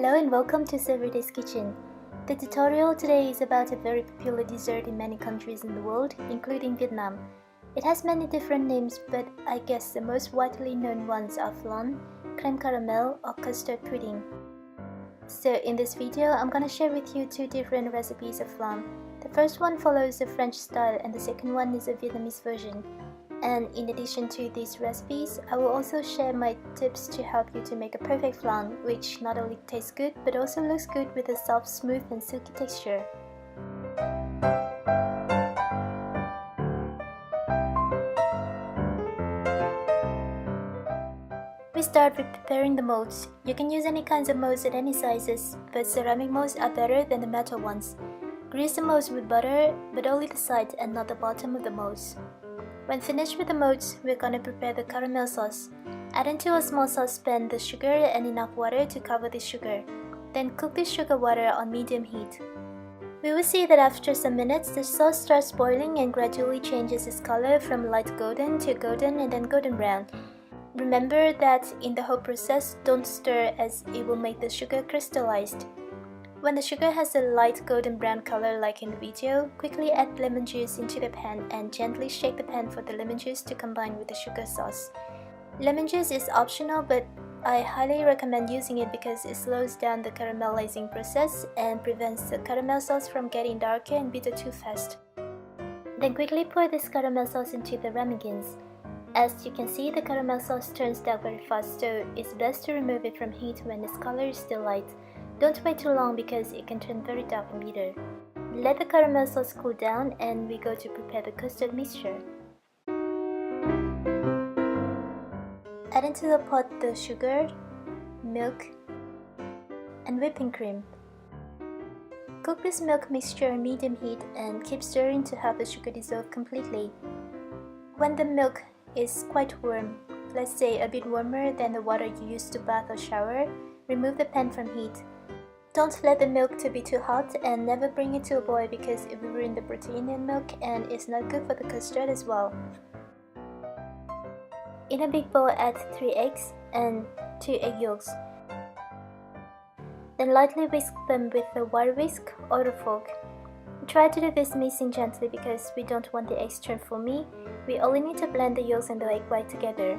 Hello and welcome to Everyday's Kitchen. The tutorial today is about a very popular dessert in many countries in the world, including Vietnam. It has many different names, but I guess the most widely known ones are flan, creme caramel, or custard pudding. So in this video, I'm gonna share with you two different recipes of flan. The first one follows the French style and the second one is a Vietnamese version. And in addition to these recipes, I will also share my tips to help you to make a perfect flan, which not only tastes good but also looks good with a soft, smooth and silky texture. We start with preparing the molds. You can use any kinds of molds at any sizes, but ceramic molds are better than the metal ones. Grease the molds with butter, but only the side and not the bottom of the molds. When finished with the molds, we're gonna prepare the caramel sauce. Add into a small saucepan the sugar and enough water to cover the sugar. Then cook the sugar water on medium heat. We will see that after some minutes, the sauce starts boiling and gradually changes its color from light golden to golden and then golden brown. Remember that in the whole process, don't stir as it will make the sugar crystallized. When the sugar has a light golden brown color like in the video, quickly add lemon juice into the pan and gently shake the pan for the lemon juice to combine with the sugar sauce. Lemon juice is optional, but I highly recommend using it because it slows down the caramelizing process and prevents the caramel sauce from getting darker and bitter too fast. Then quickly pour this caramel sauce into the ramekins. As you can see, the caramel sauce turns dark very fast, so it's best to remove it from heat when its color is still light. Don't wait too long because it can turn very dark and bitter. Let the caramel sauce cool down and we go to prepare the custard mixture. Add into the pot the sugar, milk, and whipping cream. Cook this milk mixture on medium heat and keep stirring to have the sugar dissolve completely. When the milk is quite warm, let's say a bit warmer than the water you use to bath or shower, remove the pan from heat. Don't let the milk to be too hot and never bring it to a boil because it will ruin the protein in milk and it's not good for the custard as well. In a big bowl, add 3 eggs and 2 egg yolks. Then lightly whisk them with a wire whisk or a fork. Try to do this mixing gently because we don't want the eggs turned foamy. We only need to blend the yolks and the egg white together.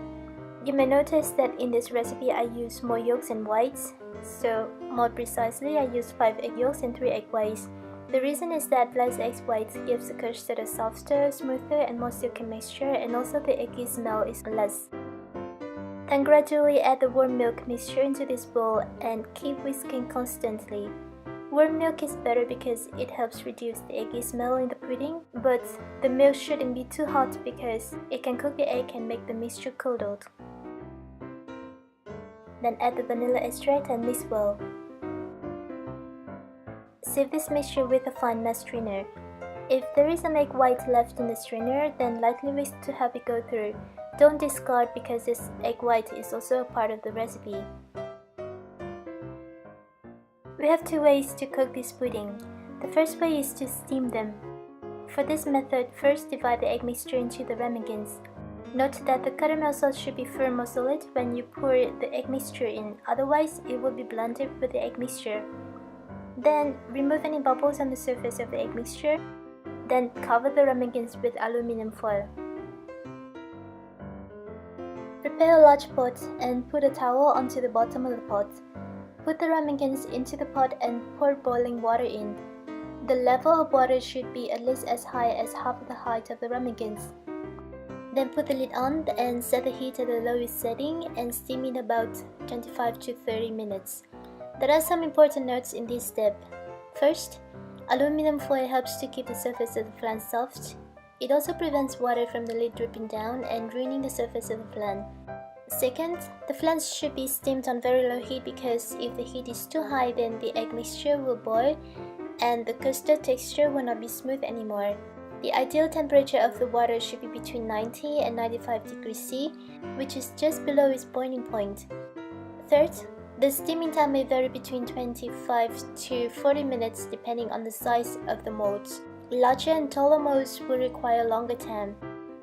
You may notice that in this recipe I use more yolks and whites. So, more precisely, I used 5 egg yolks and 3 egg whites. The reason is that less egg whites gives the custard a softer, smoother and more silky mixture, and also the eggy smell is less. Then gradually add the warm milk mixture into this bowl and keep whisking constantly. Warm milk is better because it helps reduce the eggy smell in the pudding, but the milk shouldn't be too hot because it can cook the egg and make the mixture curdled. Then add the vanilla extract and mix well. Sieve this mixture with a fine mesh strainer. If there is an egg white left in the strainer, then lightly whisk to have it go through. Don't discard because this egg white is also a part of the recipe. We have 2 ways to cook this pudding. The first way is to steam them. For this method, first divide the egg mixture into the ramekins. Note that the caramel sauce should be firm or solid when you pour the egg mixture in, otherwise it will be blended with the egg mixture. Then remove any bubbles on the surface of the egg mixture. Then cover the ramekins with aluminum foil. Prepare a large pot and put a towel onto the bottom of the pot. Put the ramekins into the pot and pour boiling water in. The level of water should be at least as high as half of the height of the ramekins. Then put the lid on and set the heat at the lowest setting and steam in about 25 to 30 minutes. There are some important notes in this step. First, aluminum foil helps to keep the surface of the flan soft. It also prevents water from the lid dripping down and ruining the surface of the flan. Second, the flan should be steamed on very low heat because if the heat is too high, then the egg mixture will boil and the custard texture will not be smooth anymore. The ideal temperature of the water should be between 90 and 95 degrees C, which is just below its boiling point. Third, the steaming time may vary between 25 to 40 minutes depending on the size of the molds. Larger and taller molds will require longer time.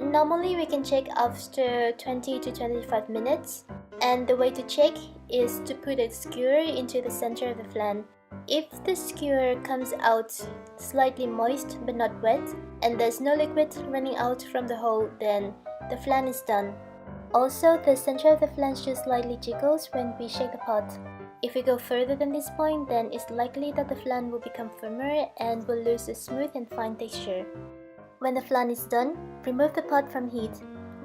Normally we can check after 20 to 25 minutes, and the way to check is to put a skewer into the center of the flan. If the skewer comes out slightly moist but not wet, and there's no liquid running out from the hole, then the flan is done. Also, the center of the flan just slightly jiggles when we shake the pot. If we go further than this point, then it's likely that the flan will become firmer and will lose a smooth and fine texture. When the flan is done, remove the pot from heat.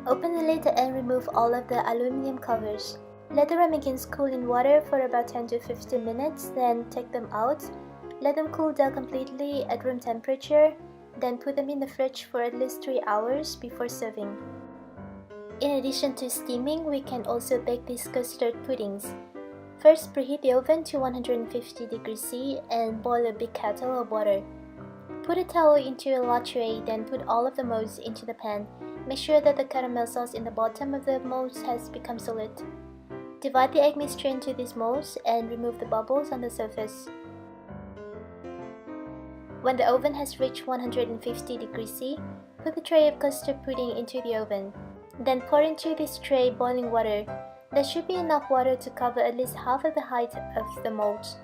Open the lid and remove all of the aluminum covers. Let the ramekins cool in water for about 10 to 15 minutes, then take them out. Let them cool down completely at room temperature, then put them in the fridge for at least 3 hours before serving. In addition to steaming, we can also bake these custard puddings. First, preheat the oven to 150 degrees C and boil a big kettle of water. Put a towel into a large tray, then put all of the molds into the pan. Make sure that the caramel sauce in the bottom of the molds has become solid. Divide the egg mixture into these molds and remove the bubbles on the surface. When the oven has reached 150 degrees C, put the tray of custard pudding into the oven. Then pour into this tray boiling water. There should be enough water to cover at least half of the height of the molds.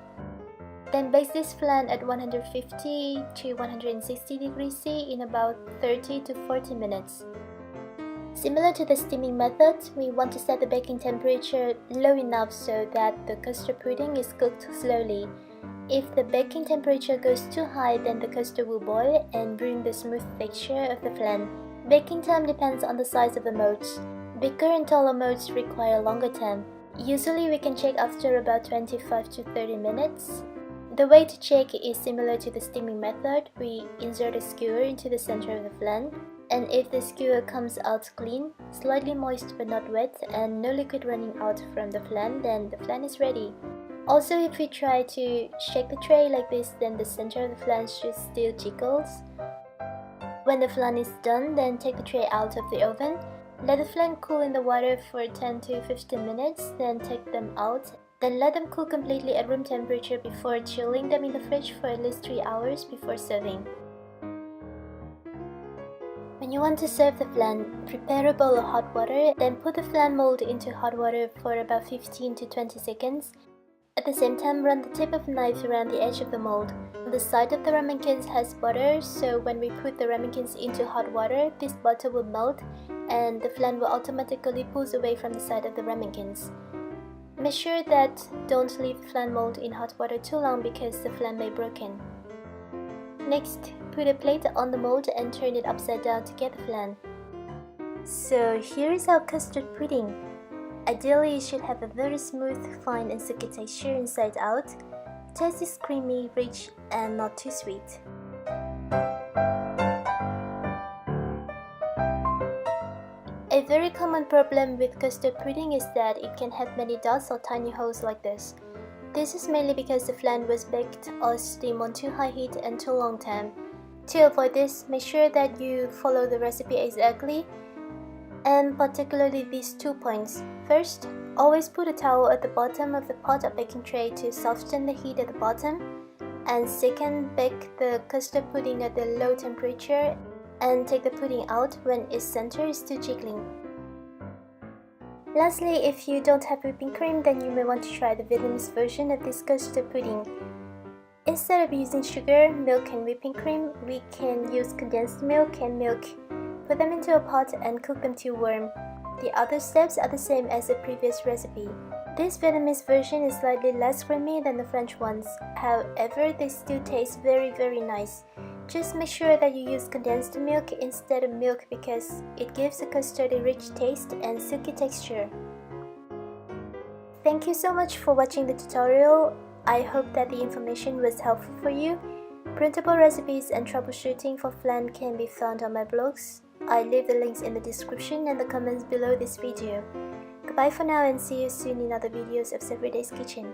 Then bake this flan at 150 to 160 degrees C in about 30 to 40 minutes. Similar to the steaming method, we want to set the baking temperature low enough so that the custard pudding is cooked slowly. If the baking temperature goes too high, then the custard will boil and ruin the smooth texture of the flan. Baking time depends on the size of the molds. Bigger and taller molds require longer time. Usually we can check after about 25 to 30 minutes. The way to check is similar to the steaming method. We insert a skewer into the center of the flan, and if the skewer comes out clean, slightly moist but not wet, and no liquid running out from the flan, then the flan is ready. Also, if we try to shake the tray like this, then the center of the flan just still jiggles. When the flan is done, then take the tray out of the oven. Let the flan cool in the water for 10 to 15 minutes, then take them out. Then let them cool completely at room temperature before chilling them in the fridge for at least 3 hours before serving. When you want to serve the flan, prepare a bowl of hot water, then put the flan mold into hot water for about 15 to 20 seconds. At the same time, run the tip of a knife around the edge of the mold. The side of the ramekins has butter, so when we put the ramekins into hot water, this butter will melt and the flan will automatically pull away from the side of the ramekins. Make sure that don't leave the flan mold in hot water too long because the flan may be broken. Next, put a plate on the mold and turn it upside down to get the flan. So here is our custard pudding. Ideally, it should have a very smooth, fine and silky texture inside out. Taste is creamy, rich and not too sweet. A very common problem with custard pudding is that it can have many dots or tiny holes like this. This is mainly because the flan was baked or steamed on too high heat and too long time. To avoid this, make sure that you follow the recipe exactly, and particularly these 2 points. First, always put a towel at the bottom of the pot or baking tray to soften the heat at the bottom. And second, bake the custard pudding at a low temperature and take the pudding out when its center is still jiggling. Lastly, if you don't have whipping cream, then you may want to try the Vietnamese version of this custard pudding. Instead of using sugar, milk and whipping cream, we can use condensed milk and milk. Put them into a pot and cook them till warm. The other steps are the same as the previous recipe. This Vietnamese version is slightly less creamy than the French ones. However, they still taste very nice. Just make sure that you use condensed milk instead of milk because it gives the custard a rich taste and silky texture. Thank you so much for watching the tutorial. I hope that the information was helpful for you. Printable recipes and troubleshooting for flan can be found on my blogs. I leave the links in the description and the comments below this video. Goodbye for now and see you soon in other videos of Everyday's Kitchen.